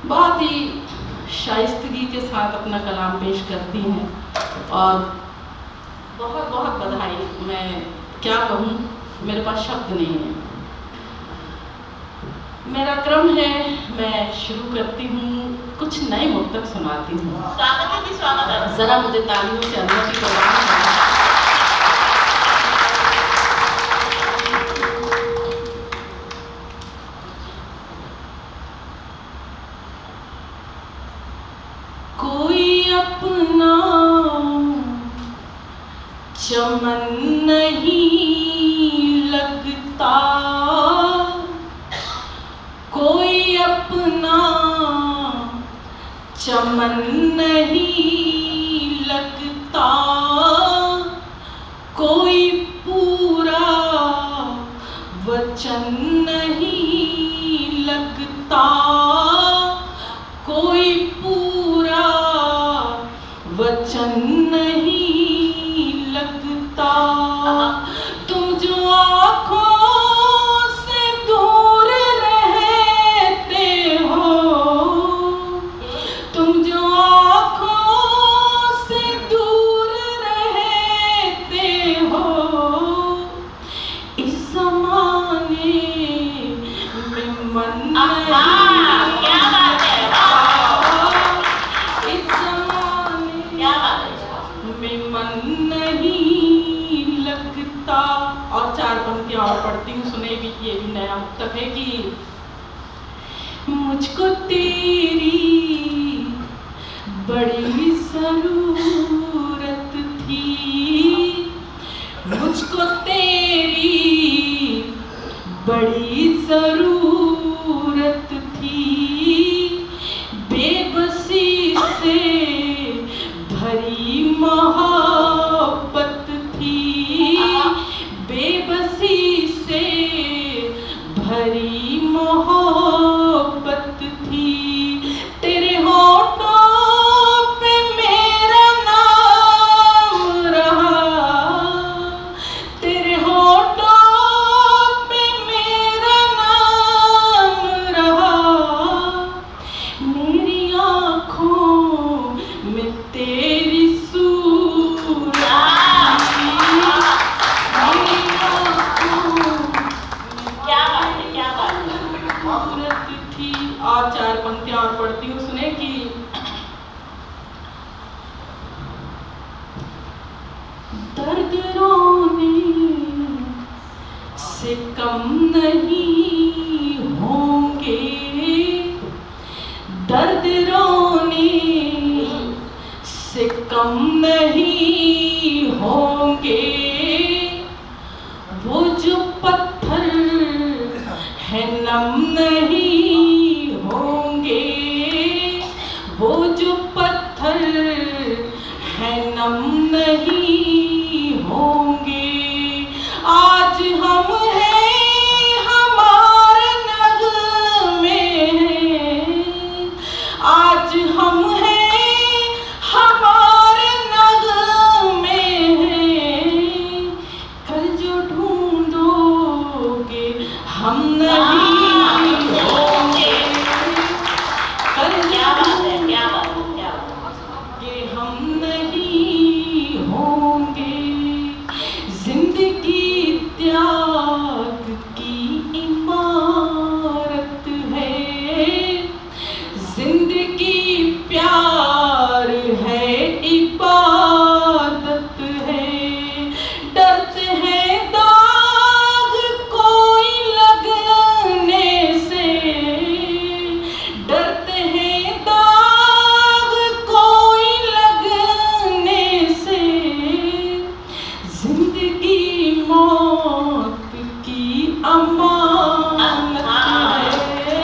बहुत ही शाइस्तगी के साथ अपना कलाम पेश करती हैं और बहुत बहुत बधाई। मैं क्या कहूँ, मेरे पास शब्द नहीं है। मेरा क्रम है, मैं शुरू करती हूँ, कुछ नए मुक्तक सुनाती हूँ। ज़रा मुझे तालियों से अनुमति प्रदान करें। कोई अपना चमन नहीं लगता, कोई अपना चमन नहीं लगता, कोई पूरा वचन नहीं लगता, कोई पूरा वचन नहीं लगता। तुम जो आँखों से दूर रहते हो, तुम जो आँखों से दूर रहते हो, इस ज़माने में मन नहीं लगता। और चार पंक्तियां और पढ़ती हूँ, सुने भी, ये भी नया मुक्तक है कि मुझको तेरी बड़ी ज़रूरत थी, मुझको तेरी बड़ी ज़रूरत थी, बेबसी से भरी मोहब्बत थी, बेबसी से भरी मोहब्बत थी। तेरे होठों पे मेरा नाम रहा, तेरे होठों पे मेरा नाम रहा, मेरी आँखों में तेरी सूरत थी, मेरी आँखों में सूरत थी। और चार पंक्तियां और पढ़ती हूँ, सुने कि दर्द रोने से कम नहीं होंगे, दर्द रोने से कम नहीं होंगे, वो जो पत्थर है नम नहीं होंगे, वो जो पत्थर है नम नहीं होंगे। आज हम हैं, हमारे नगमे हैं, आज हम हैं, हमारे नगमे हैं, कल जो ढूंढोगे हम नहीं होंगे, कल ये हम नहीं होंगे। जिंदगी त्याग की इमारत है, जिंदगी प्यार है, इबादत है, डरते हैं दाग कोई लगने से, डरते हैं दाग कोई लगने से, जिंदगी मौत की अमानत है,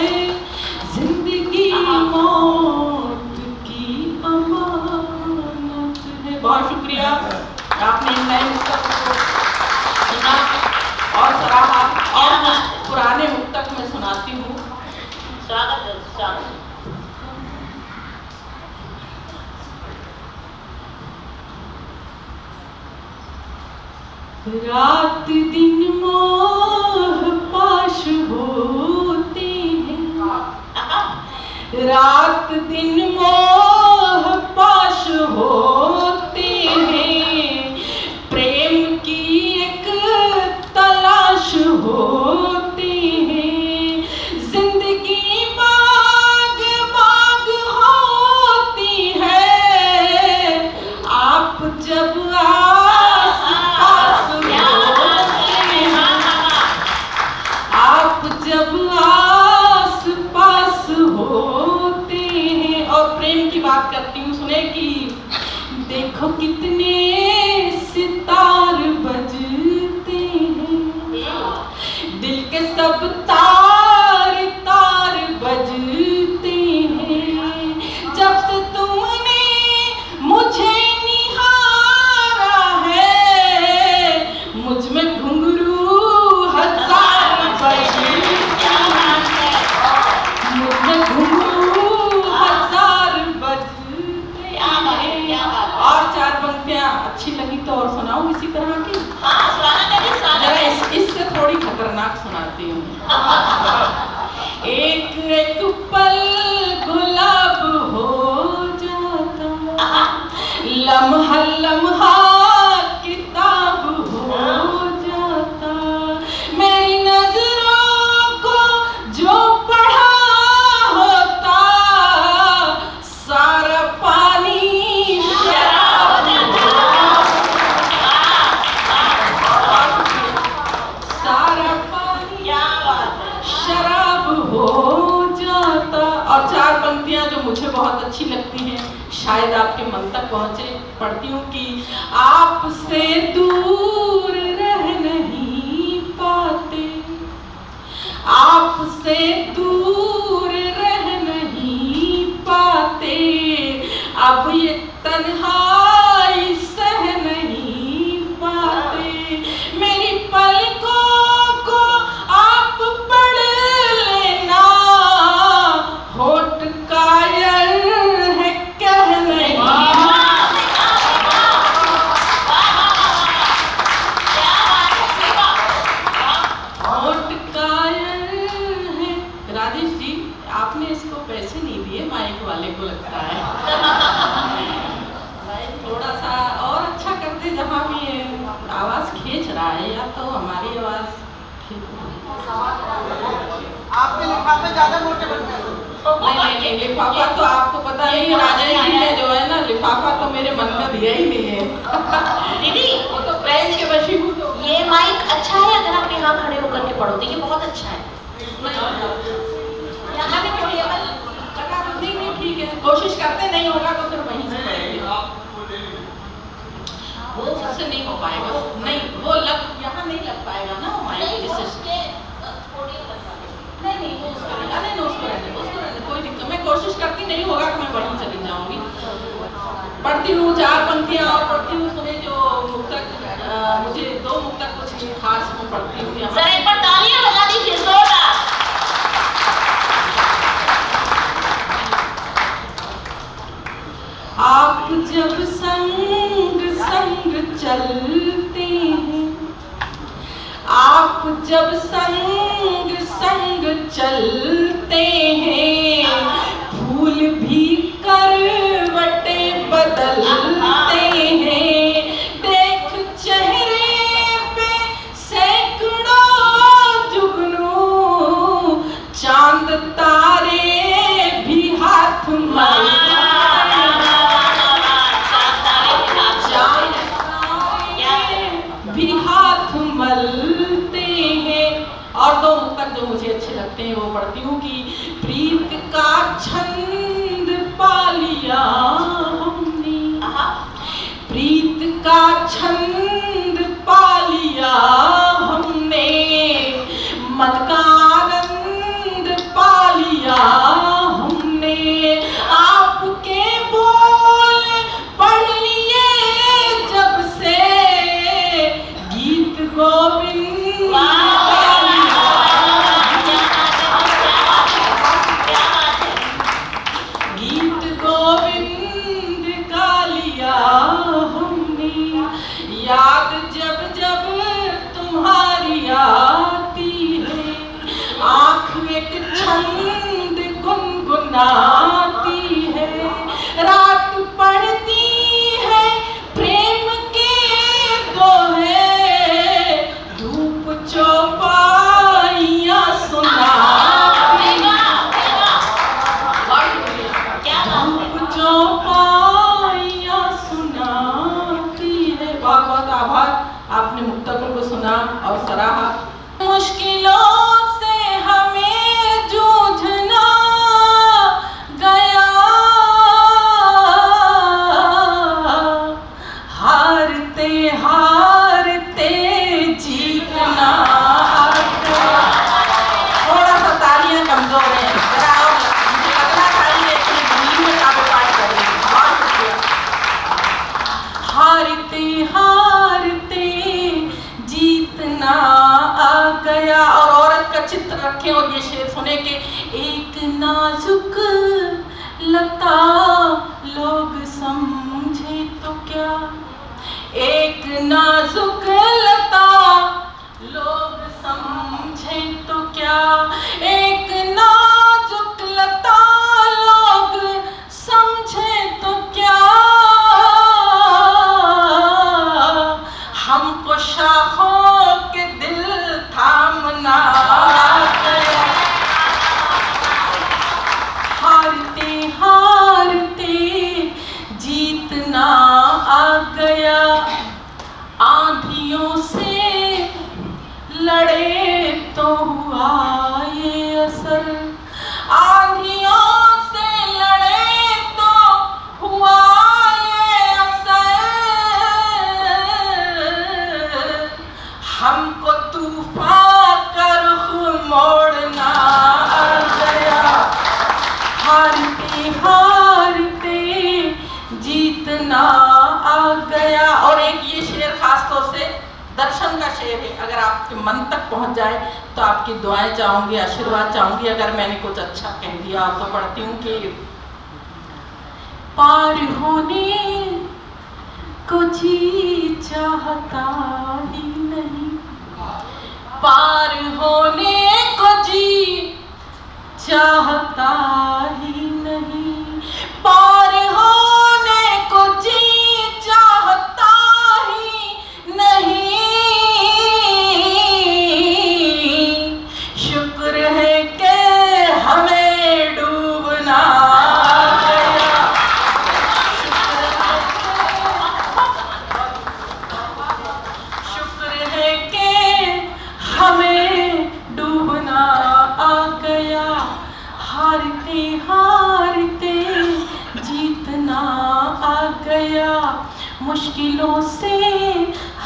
जिंदगी मौत की अमानत है। बहुत शुक्रिया, आपने इन नए मुक्तक को सुना और सराहा। और पुराने मुक्तक में सुनाती हूँ। स्वागत है, स्वागत। रात दिन मोह पाश होते हैं, रात दिन मोह पाश होते हैं, प्रेम की एक तलाश होती है, जिंदगी बाग बाग होती है, आप जब आस पास होते हैं, आप जब आस पास होते हैं। और प्रेम की बात करती हूँ, सुने कि देखो कितने सितार बजते हैं, दिल के सब तार तार बजते हैं, जब से तुमने मुझे निहारा है, मुझ में घुंघरू हजार बजते हैं, मुझ में घुंघरू हजार बजते हैं। और चार पंक्तियां अच्छी लगी तो और सुनाऊं इसी तरह की? जरा इससे थोड़ी खतरनाक सुनाती हूँ। एक एक पल गुलाब हो जाता, लम्हा लम्हा किताब हो जाता, मेरी नजरों को जो पढ़ा होता, सारा पानी शराब सारा पानी शराब हो जाता। और चार पंक्तियां जो मुझे बहुत अच्छी लगती हैं, शायद आपके मन तक पहुंचे, पढ़ती हूँ कि आपसे दूर रह नहीं पाते, आपसे दूर रह नहीं पाते, अब ये तन्हाई सह नहीं पाते, मेरी पलकों को आप पढ़ लेना, होठ कायल है कह नहीं, होठ कायल है। राजेश जी, आपने इसको पैसे नहीं दिए, माइक वाले को लगता है। भाई थोड़ा सा और अच्छा करते, जहाँ भी ये आवाज खींच रहा है, या तो हमारी आवाज आपके लिफाफे ज्यादा मोटे बनते हैं। नहीं, लिफाफा तो आपको पता नहीं, राजेश जी ने जो है ना लिफाफा तो मेरे मन का दिया ही नहीं है। दीदी वो तो प्रेम के वशीभूत हो गए। ये माइक अच्छा है, अगर आप यहाँ खड़े होकर के पढ़ो तो ये बहुत अच्छा है। यहाँ भी पढ़िए, नहीं ठीक है, कोशिश करते, नहीं होगा तो फिर वहीं से पढ़ेंगे। वो सबसे नहीं हो पाएगा, नहीं वो लग यहाँ नहीं लग पाएगा ना माइक, नहीं वो उसको नहीं, उसको रहने, कोई दिक्कत, मैं कोशिश करती, नहीं होगा तो मैं वहीं चली जाऊंगी। पढ़ती हूँ चार पंक्तियाँ और पढ़ती हूँ, सुने जो मुक्तक, मुझे दो मुक्तक कुछ खास में पढ़ती हूँ। सर एक बार तालियां बजा दीजिए जोरदार। आप जब संग संग चलते हैं, आप जब संग संग चलते हैं, फूल भी करवटे बदलते हैं, देख चेहरे पे सैकड़ों जुगनू, चांद तारे भी हाथ मलते हैं, भी हाथ मलते हैं। और दो मुक्तक जो मुझे अच्छे लगते हैं वो पढ़ती हूँ कि प्रीत का छंद पा लिया हमने, प्रीत का छंद पा लिया हमने, मन का आनंद पा लिया हमने, आपके बोल पढ़ लिए जब से, गीत गोविंद रखें और ये शेर सुने कि एक नाजुक लता लोग समझे तो क्या, एक नाजुक लता लोग समझे तो क्या, एक नाजुक लता लोग समझे तो क्या, हमको शाखों के दिल थामना गया, हारते हारते जीतना आ गया, आंधियों से लड़े तो हुआ ये असर, आंधियों से लड़े तो हुआ ये असर, हमको तूफान का रुख मोड़ना आ गया, हारते हारते जीतना आ गया। और एक ये शेर खास तौर से दर्शन का शेर है, अगर आपके मन तक पहुंच जाए तो आपकी दुआएं चाहूंगी, आशीर्वाद चाहूंगी। अगर मैंने कुछ अच्छा कह दिया तो पढ़ती हूँ कि पार होने को जी चाहता ही नहीं, पार होने को जी चाहता ही नहीं, पार होने को जी चाहता ही नहीं, शुक्र है कि हमें डूबना गया, शुक्र है कि हमें डूबना आ गया, हारते हारते जीतना आ गया, मुश्किलों से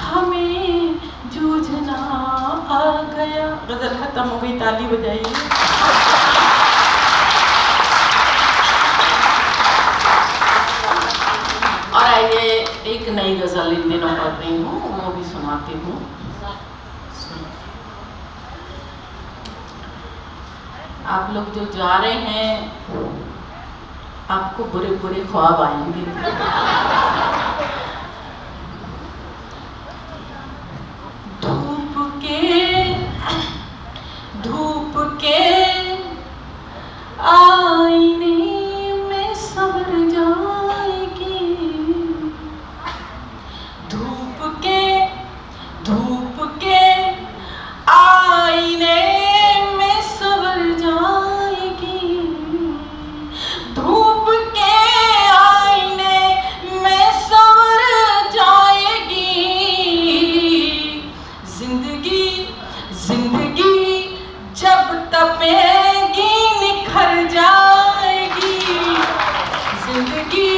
हमें जूझना आ गया। गजल खत्म हो गई, ताली बजाइए। और आइए एक नई गजल इन दिनों पढ़ रही हूँ, वो भी सुनाती हूँ। आप लोग जो जा रहे हैं आपको बुरे बुरे ख्वाब आएंगे। धूप के आईने में संवर जाएगी, धूप के आईने में संवर जाएगी, धूप के आईने में संवर जाएगी, जिंदगी जिंदगी जब तपेगी निखर जाएगी, जिंदगी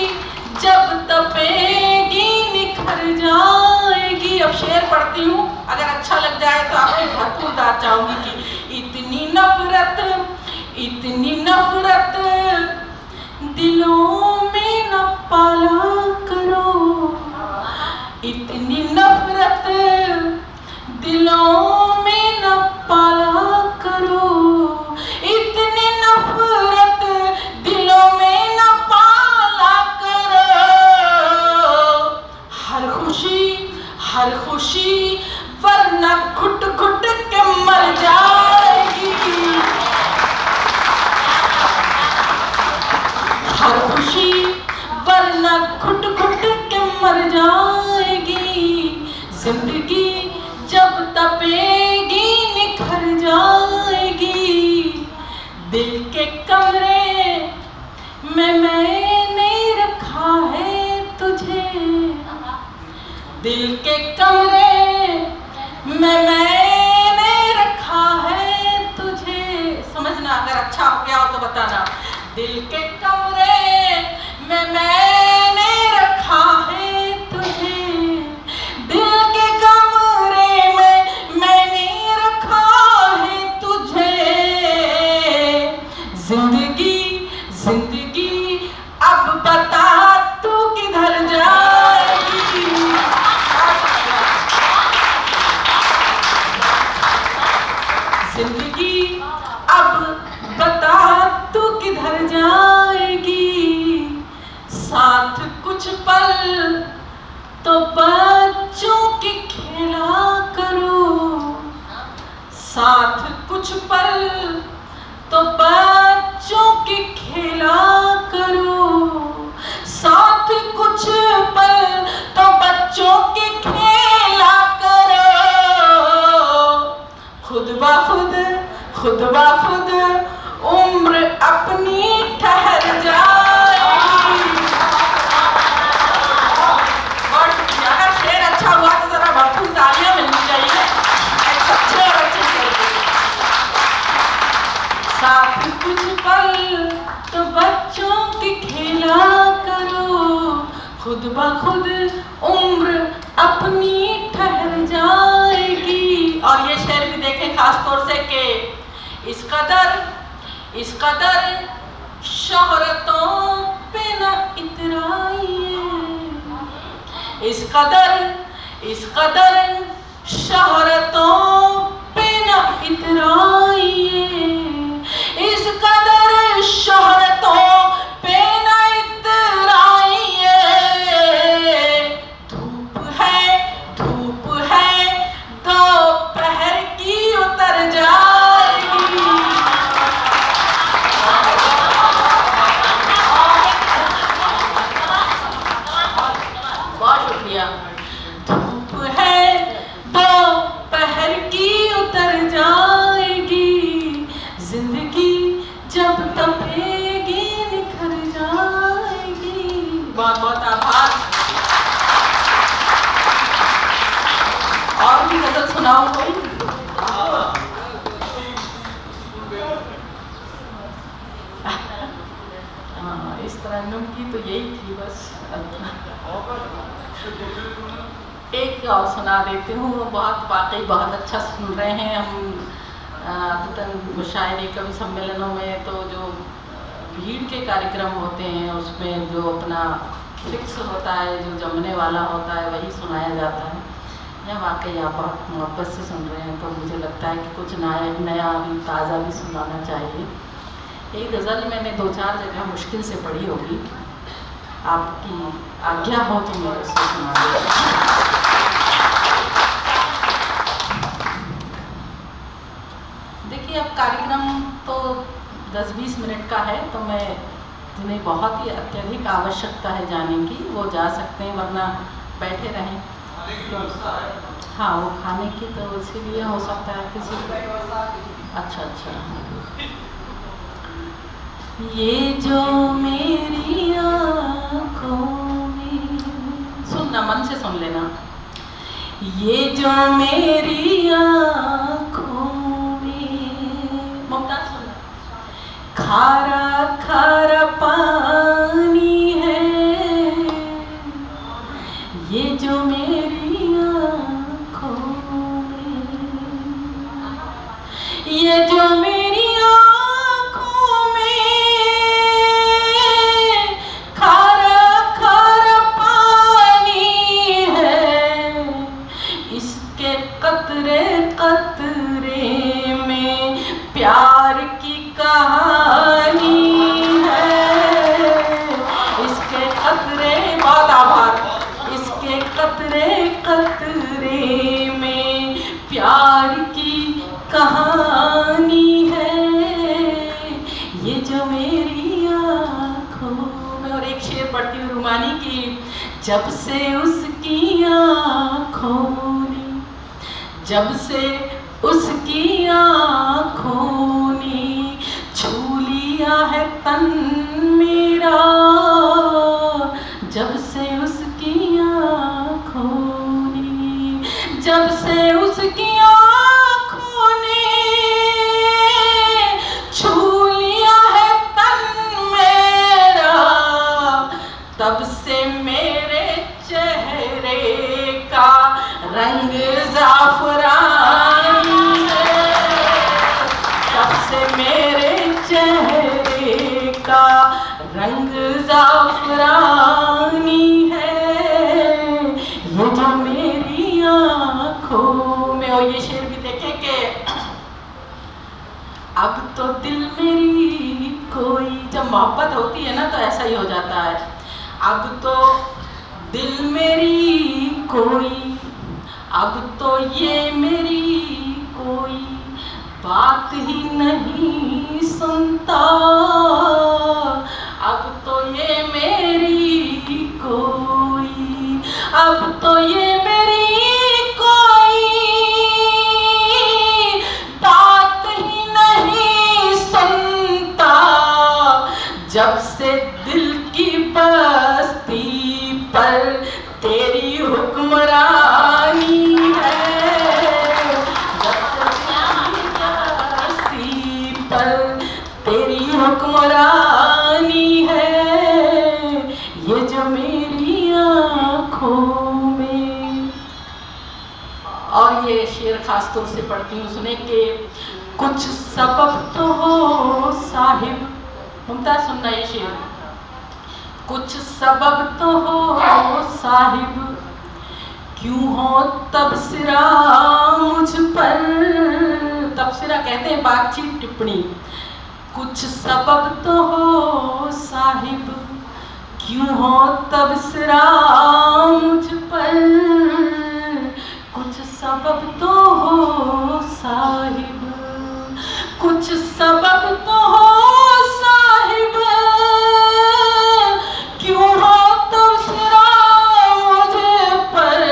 जब तपेगी निखर जाएगी। अब शेर पढ़ती हूँ, अगर अच्छा लग जाए तो आपकी भरपूर दाद चाहूंगी कि इतनी नफरत दिलों में न पाला करो, इतनी नफरत दिलों में न पाला करो, इतनी नफरत दिलों में न पाला करो, हर खुशी वरना घुट घुट के मर जाएगी, हर खुशी वरना घुट घुट के मर जाएगी, जिंदगी जब तपेगी निखर जाएगी, दिल के कमरे में मैंने रखा है तुझे, दिल के कमरे में मैंने रखा है तुझे। समझना, अगर अच्छा हो गया हो तो बताना। दिल के कमरे में मैंने रखा है तुझे, दिल के कमरे में मैंने रखा है तुझे, जिंदगी जिंदगी अब बता तू किधर जाएगी, जिंदगी के खेला करो, साथ कुछ पल तो बच्चों के खेला करो। खुद ब खुद उम्र अपनी ठहर जाएगी। और अगर शेर अच्छा हुआ तो जरा भरपूर तालियां मिलनी चाहिए एक अच्छे और अच्छे शेर के लिए। साथ कुछ पल तो बच्चों के खेला करो, खुद ब खुद उम्र अपनी ठहर जाएगी। और ये शेर भी देखें खास तौर से कि इस कदर शोहरतों पे न इतराइए, इस कदर शोहरतों पे न इतराइए, इस कदर शोहरतों पे न इतराइए। धूप है दोपहर की उतर जाएगी। बहुत शुक्रिया। धूप है दोपहर की उतर जाएगी, जिंदगी जब तपेगी निखर जाएगी। बहुत बहुत आभार। और भी गजल सुनाओ कोई। इस तरन्नुम की तो यही थी बस। एक और सुना देती हूँ, बहुत वाकई बहुत अच्छा सुन रहे हैं हम। मुशायरे कवि सम्मेलनों में तो जो भीड़ के कार्यक्रम होते हैं उसमें जो अपना फिक्स होता है, जो जमने वाला होता है वही सुनाया जाता है। या वाकई आप बहुत मोहब्बत से सुन रहे हैं तो मुझे लगता है कि कुछ नया भी ताज़ा भी सुनाना चाहिए। एक गज़ल मैंने 2-4 जगह मुश्किल से पढ़ी होगी, आपकी आज्ञा हो तो मैं उसको सुना दूँगी। देखिए अब कार्यक्रम तो 10-20 मिनट का है, तो मैं जिन्हें बहुत ही अत्यधिक आवश्यकता है जाने की वो जा सकते हैं, वरना बैठे रहें। हाँ, वो खाने की तो इसीलिए हो सकता है किसी को। अच्छा। ये जो मेरी आँखों में, सुनना मन से सुन लेना। ये जो मेरी आँखों में, मुमताज़ सुनना, खारा खारा पानी है। ये जो मेरी आँखों में, ये जो मेरी प्यार की कहानी है, इसके कतरे, बहुत आभार, इसके कतरे कतरे में प्यार की कहानी है। ये जो मेरी आँखों में। और एक शेर पढ़ती हूँ रूमानी की। जब से उसकी आँखों ने, जब से उसकी आँखों ने छू लिया है तन मेरा, जब से उसकी आँखों ने, जब से उसकी आँखों ने छू लिया है तन मेरा, तब से मेरे चेहरे का रंग ज़ाफ़रान है, तब से मेरे चेहरे का रंग ज़ाफ़रानी है। ये जो मेरी आँखों में। और ये शेर भी देखें कि अब तो दिल मेरी कोई, जब मोहब्बत होती है ना तो ऐसा ही हो जाता है। अब तो दिल मेरी कोई, अब तो ये मेरी कोई बात ही नहीं सुनता, अब तो ये मेरी कोई, अब तो ये मेरी कोई बात ही नहीं सुनता। जब से दिल की बस्ती पर तेरी हुक्मरानी है, जब से दिल की बस्ती पर तेरी हुक्मरानी है, ये जो मेरी आँखों में। और ये शेर खास तौर से पढ़ती हूँ सुने कि कुछ सबब तो हो साहिब, मुमताज सुनना ये शेर। कुछ सबब तो हो साहिब, क्यों हो तबसरा मुझ पर। तबसरा कहते हैं बातचीत, टिप्पणी। कुछ सबब तो हो साहिब, क्यों हो तबसरा मुझ पर। कुछ सबब तो हो साहिब, कुछ सबब तो हो साहिब, क्यों हो तबसरा मुझ पर।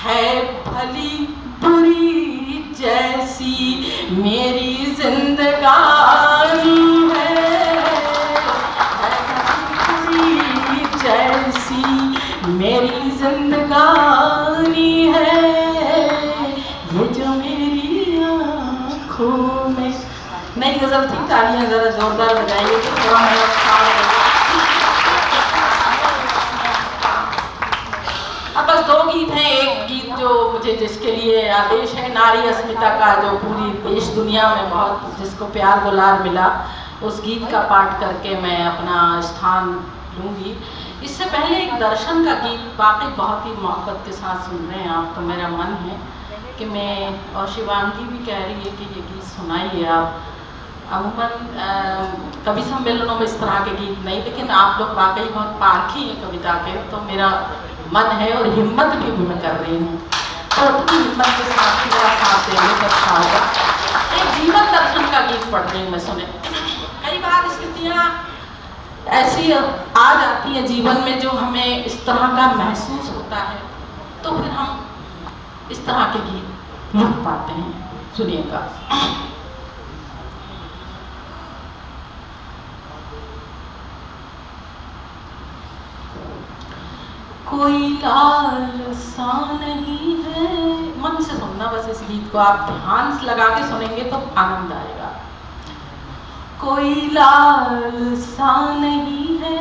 है भली बुरी जैसी मेरी जिंदगानी है, बुरी जैसी मेरी जिंदगानी है, ये जो मेरी आँखों में। नई गजल थी, तालियां जरा जोरदार बजाइए तो थोड़ा मैं अच्छा लगेगा। अब बस दो गीत हैं। एक गीत जो मुझे जिसके लिए आदेश है, नारी अस्मिता का, जो पूरी देश दुनिया में बहुत जिसको प्यार दुलार मिला, उस गीत का पाठ करके मैं अपना स्थान लूँगी। इससे पहले एक दर्शन का गीत वाकई बहुत ही मोहब्बत के साथ सुन रहे हैं आप, तो मेरा मन है कि मैं, और शिवांगी भी कह रही है कि ये गीत सुनाइए आप। अमूमन कवि सम्मेलनों में इस तरह के गीत नहीं, लेकिन आप लोग वाकई बहुत पारखी हैं कविता के, तो मेरा मन है और हिम्मत भी मैं कर रही हूँ, तो अपनी हिम्मत के साथ मेरा साथ देने का अच्छा होगा। एक जीवन दर्शन का गीत पढ़ रही हूँ मैं, सुने। कई बार स्थितियाँ ऐसी आ जाती है जीवन में जो हमें इस तरह का महसूस होता है, तो फिर हम इस तरह के गीत लिख पाते हैं। सुनिएगा। कोई लाल सा नहीं है, मन से सुनना बस इस गीत को, आप ध्यान से लगा के सुनेंगे तो आनंद आएगा। कोई लाल सा नहीं है,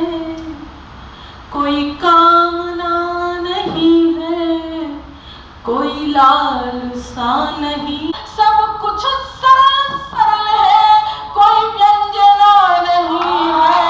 कोई कामना नहीं है, कोई लाल सा नहीं, सब कुछ सरल सरल है, कोई व्यंजना नहीं है।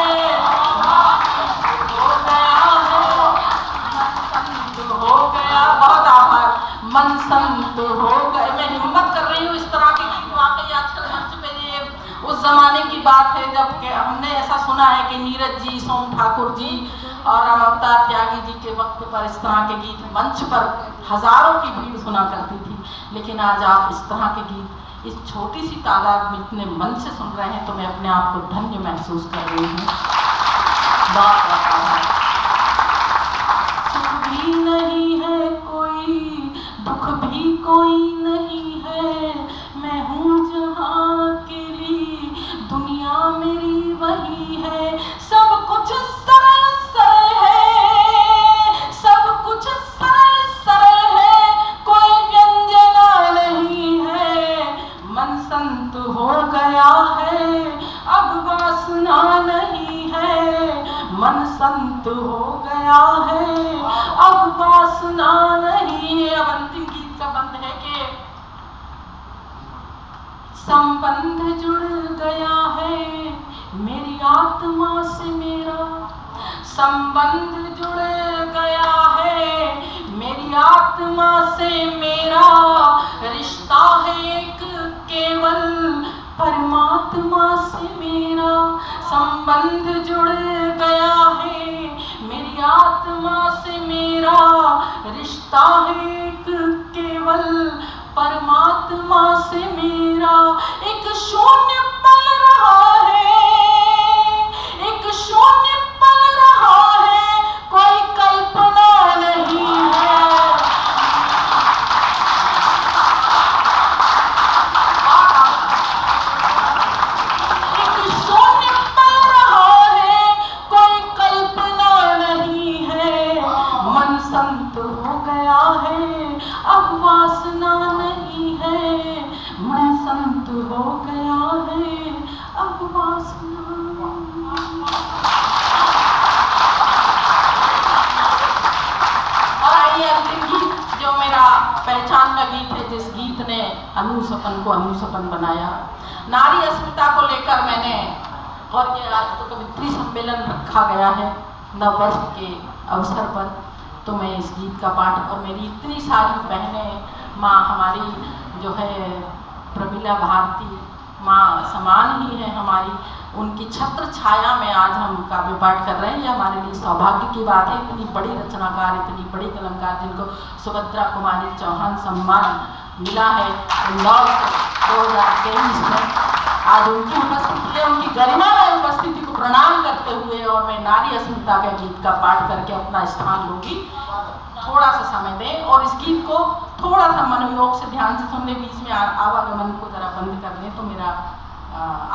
हो गया, बहुत आभार। मन संत हो गए। मैं हिम्मत कर रही हूँ इस तरह के गीत, वाकई आजकल मंच पे ये उस जमाने की बात है जब हमने ऐसा सुना है कि नीरज जी, सोम ठाकुर जी और अवतार त्यागी जी के वक्त पर इस तरह के गीत मंच पर हजारों की भीड़ सुना करती थी, लेकिन आज आप इस तरह के गीत इस छोटी सी तादाद में इतने मन से सुन रहे हैं, तो मैं अपने आप को धन्य महसूस कर रही हूँ। बहुत आभार। सुख भी नहीं है कोई, दुख भी कोई नहीं है, मैं हूँ जहाँ के लिए, दुनिया मेरी वही है। सब कुछ सरल सरल है, सब कुछ सरल सरल है, कोई व्यंजना नहीं है। मन संत हो गया है, अब वासना नहीं है। मन संत हो गया है, अब वासना नहीं है। अब अंतिम गीत का बंद है कि संबंध जुड़ गया है मेरी आत्मा से मेरा, संबंध जुड़ गया है मेरी आत्मा से मेरा, रिश्ता है एक केवल परमात्मा से मेरा। संबंध जुड़ गया है मेरी आत्मा से मेरा, रिश्ता है एक केवल परमात्मा से मेरा एक शून्य पल रहा है, एक शून्य पल रहा है, कोई कल्पना नहीं है। एक शून्य पल रहा है, कोई कल्पना नहीं है। मन संत हो गया है, अब वासना नहीं है। मन संत हो गया है, अब वासना नहीं। और आइए अंतिम गीत जो मेरा पहचान का गीत है, जिस गीत ने अनुसपन को अनुसपन बनाया। नारी अस्मिता को लेकर मैंने और ये आज तो कवित्री सम्मेलन रखा गया है नववर्ष के अवसर पर, तो मैं इस गीत का पाठ, और मेरी इतनी सारी बहनें, माँ हमारी जो है प्रमिला भारती माँ समान ही है हमारी, उनकी छत्र छाया में आज हम काव्य पाठ कर रहे हैं। ये हमारे लिए सौभाग्य की बात है। इतनी बड़ी रचनाकार, इतनी बड़ी कलमकार, जिनको सुभद्रा कुमारी चौहान सम्मान मिला है इंदौर 2023 में, आज उनकी उपस्थिति है, उनकी गरिमा में उपस्थिति को प्रणाम करते हुए, और मैं नारी अस्मिता के गीत का पाठ करके अपना स्थान लूंगी। थोड़ा सा समय दें और इस गीत को थोड़ा सा मनोयोग से ध्यान से सुनने, बीच में आवागमन को जरा बंद कर दें तो मेरा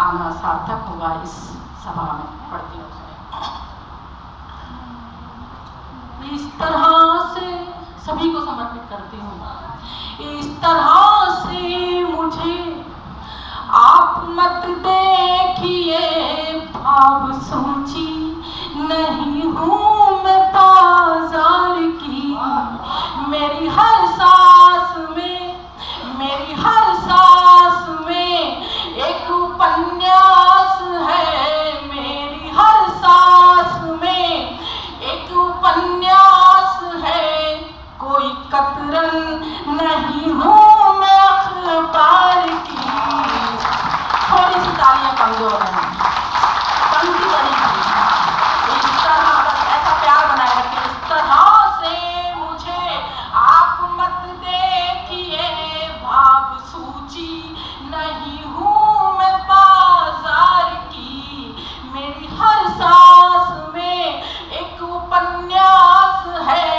आना सार्थक होगा इस सभा में। पढ़ती हूँ इस तरह से, सभी को समर्पित करती हूँ। इस तरह से मुझे आप मत देखिए, भाव सोची नहीं हूँ मैं बाजार की। मेरी हर सांस में, मेरी हर सांस में एक उपन्यास है। मेरी हर सांस में एक उपन्यास है। कोई कतरन नहीं हूँ मैं अखबार की। थोड़ी सी तालियां कमजोर हैं, पंक्ति बड़ी थी। इस तरह बस ऐसा प्यार बनाए रखिए। इस तरह से मुझे आप मत देखिए, भाव सूची नहीं हूँ मैं बाजार की। मेरी हर सांस में एक उपन्यास है।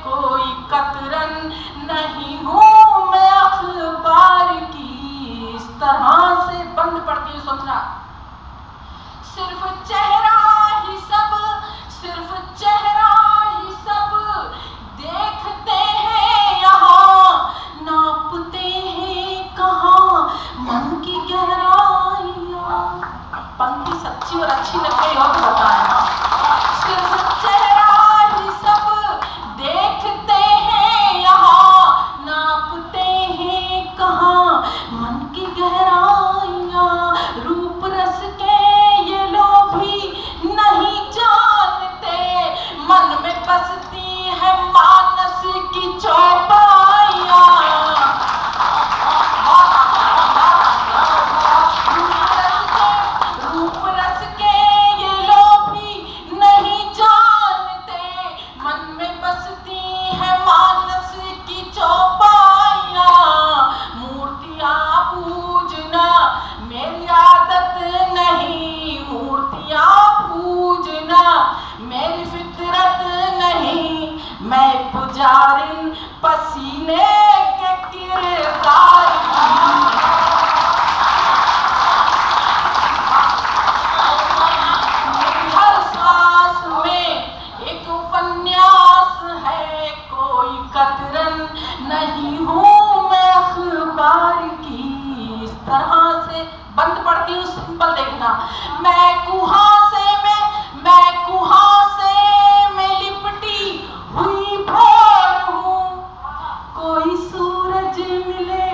कोई कतरन नहीं हूँ मैं अखबार की। इस तरह से बंद पड़ती है, सोचना सिर्फ चेहरा ही सब, सिर्फ चेहरा ही सब देखते हैं यहाँ, नापते हैं कहाँ मन की गहराइयाँ। पंक्ति सच्ची और अच्छी लग गई हो तो बताएं। सिर्फ चेहरा ही सब देखते हैं यहाँ, नापते हैं कहाँ मन की गहराइयाँ। रूप रस के ये लोभी नहीं जानते, मन में बसती है मानस की चौपाइयाँ। रूप रस के ये लोभी नहीं जानते, मन में बसती है मानस की चौपाइयाँ। मूर्तियाँ पूजना मेरी आदत नहीं, मूर्तियाँ पूजना मेरी फितरत नहीं। मैं पुजारिन पसीने के किरदार की। हर सांस में एक उपन्यास है। कोई कतरन नहीं हूँ मैं अखबार की। इस तरह से बंद पड़ती हूँ, सिंपल देखना। मैं कुहासे में लिपटी हुई भोर हूँ। कोई सूरज मिले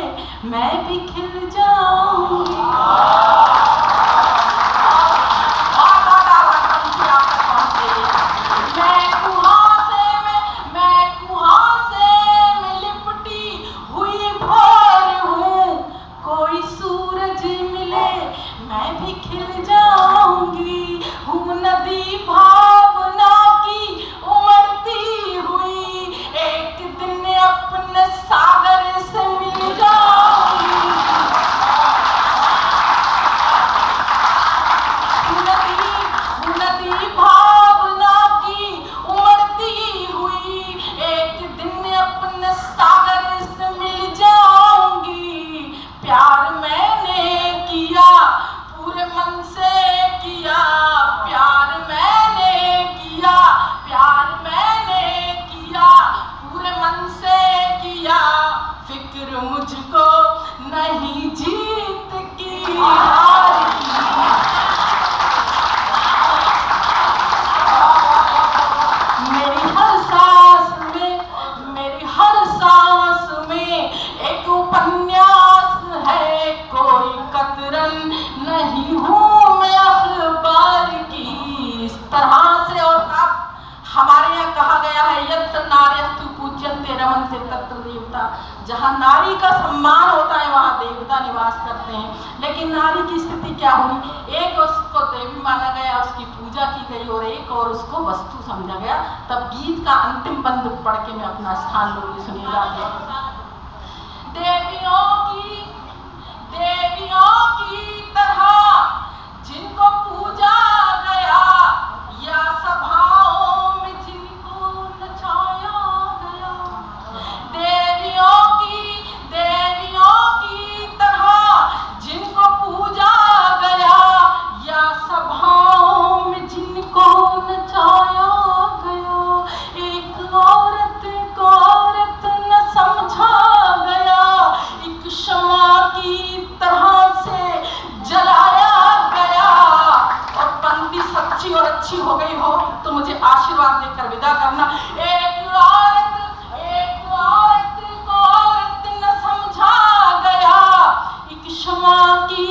हमारे यहाँ कहा गया है यत्र नार्यस्तु पूज्यन्ते रमन्ते तत्र देवता। जहाँ नारी का सम्मान होता है वहाँ देवता निवास करते हैं। लेकिन नारी की स्थिति क्या हुई, एक उसको देवी माना गया, उसकी पूजा की गई, और एक और उसको वस्तु समझा गया। तब गीत का अंतिम बंद पढ़ के मैं अपना स्थान लूंगी, सुनिएगा। देवियों की तरह जिनको पूजा गया, या सभाओं में जिनको नचाया गया। देवियों की तरह जिनको पूजा गया, या सभाओं में जिनको नचाया गया। एक औरत को औरत न समझा गया, एक क्षमा की तरह से जलाया गया। और पंक्ति सच्ची और अच्छी हो गई हो तो मुझे आशीर्वाद देकर विदा करना। एक औरत को औरत न समझा गया, एक क्षमा की